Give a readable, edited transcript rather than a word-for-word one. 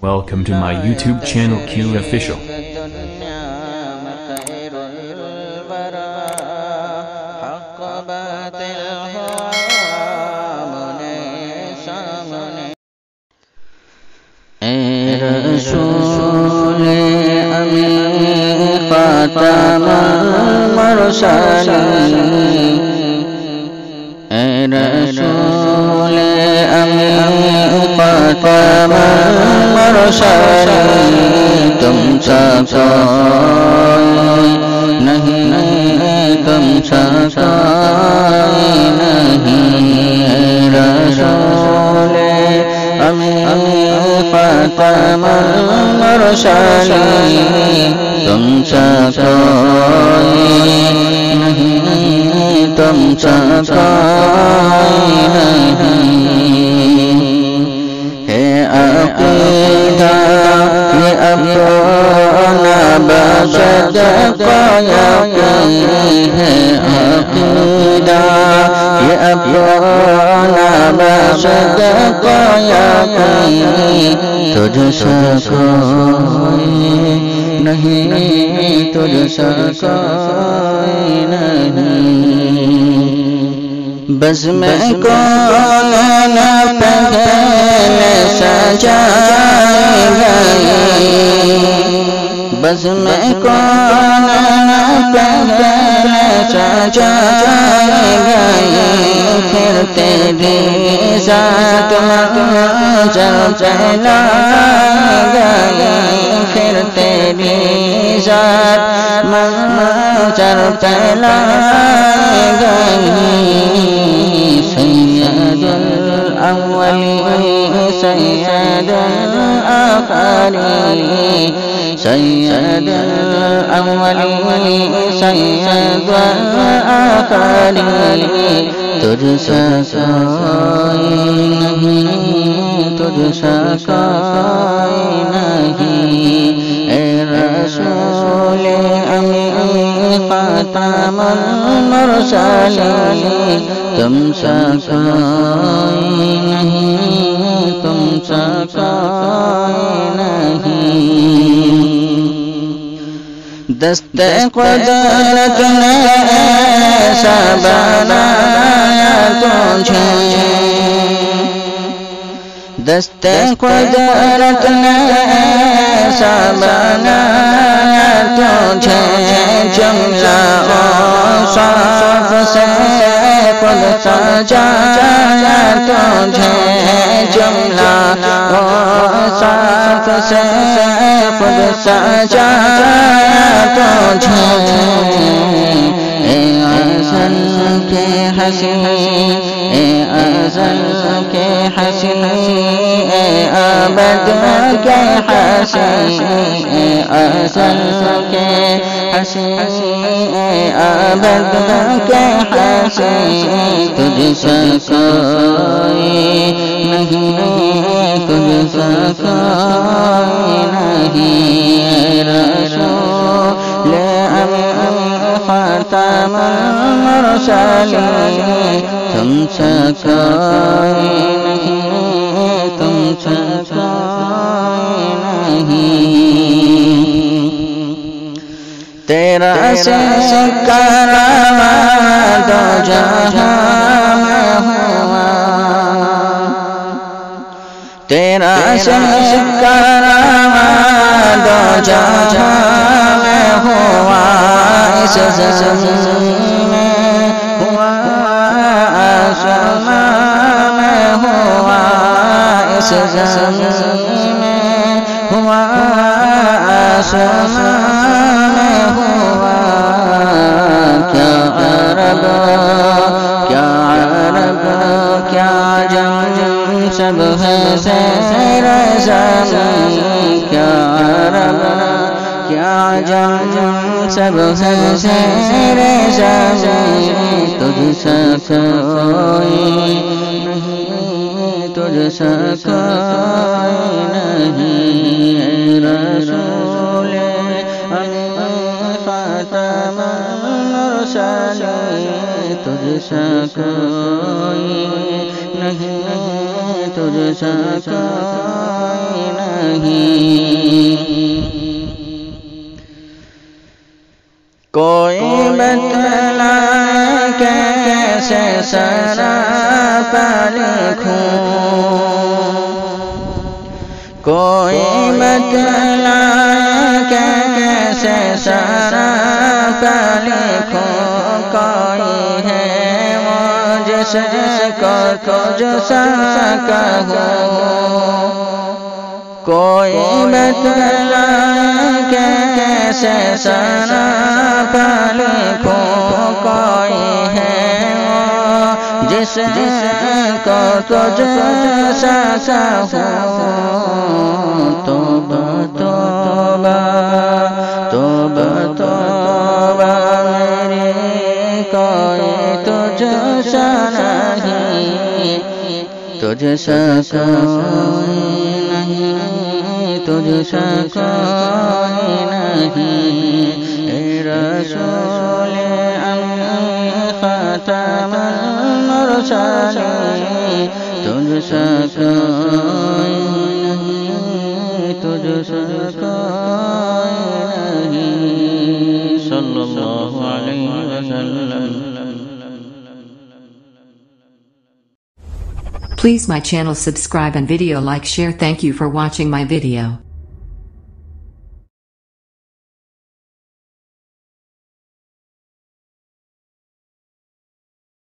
Welcome to my YouTube channel Q Official. رسول امین خاتم المرسلین اے رسول امین خاتم المرسلین تم سا کوئی نہیں تم سا کوئی نہیں اے رسول امین خاتم المرسلین تم سا کوئی نہیں تم سا کوئی نہیں ہے عقیدہ یہ اپنا باشد کا یقین ہے عقیدہ یہ اپنا باشد کا یقین تجھ سا کوئی نہیں تجھ سا کوئی نہیں بس میں کون پہلے سجائے گئی بس میں کون پہلے سجائے گئی پھر تیری ذات منظر پھیلائے گئی پھر تیری ذات منظر پھیلائے گئی سید الاولین سید الآخرین سید الاولین سید الآخرین تجھ سا کوئی نہیں تجھ سا کوئی نہیں اے رسول امین خاتم المرسلین تم سا کوئی نہیں تم سا کوئی نہیں دست قدرت نے ایسا بنایا تجھے دست قدرت نے ایسا بنایا تجھے جملہ اوصاف سے خود سجایا تجھے جملہ اوصاف سے خود سجایا تجھے اے ازل کے حسین اے ازل کے حسین اے ابد کے حسین اے ازل کے حسین اے ابد کے حسین تجھ سا کوئی نہیں تجھ سا کوئی نہیں رسول امین خاتم المرسلین تم سا کوئی نہیں تم سا کوئی نہیں تیرا سکہ رواں دو جہاں میں ہوا تیرا سکہ رواں دو جہاں میں ہوا اس زمین میں ہوا آسمان میں ہوا اس زمین میں ہوا آسمان میں ہوا کیا عرب کیا عرب کیا عجم سب ہے سیر زمین کیا عرب کیا عجم سب ہے سیر زمین تجھ سا کوئی نہیں تجھ سا کوئی نہیں اے رسول امین خاتم المرسلین تجھ سا کوئی نہیں تجھ سا کوئی نہیں نہیں کوئی بتلائے کہ کیسے سراپا لکھوں کوئی بتلائے کہ کیسے سراپا لکھوں کوئی ہے وہ جس کو تجھ سا کہوں کوئی بتلائے کہ کیسے سراپا لکھوں کوئی ہے وہ جس کو تجھ سا کہوں توبہ توبہ توبہ توبہ میری کوئی تجھ سا نہیں تجھ سا کوئی نہیں تجھ سا کوئی نہیں اے رسول امی خاتم المرسلین تجھ سا کوئی نہیں تجھ سا کوئی نہیں صلی اللہ علیہ وسلم. Please my channel subscribe and video like share. Thank you for watching my video.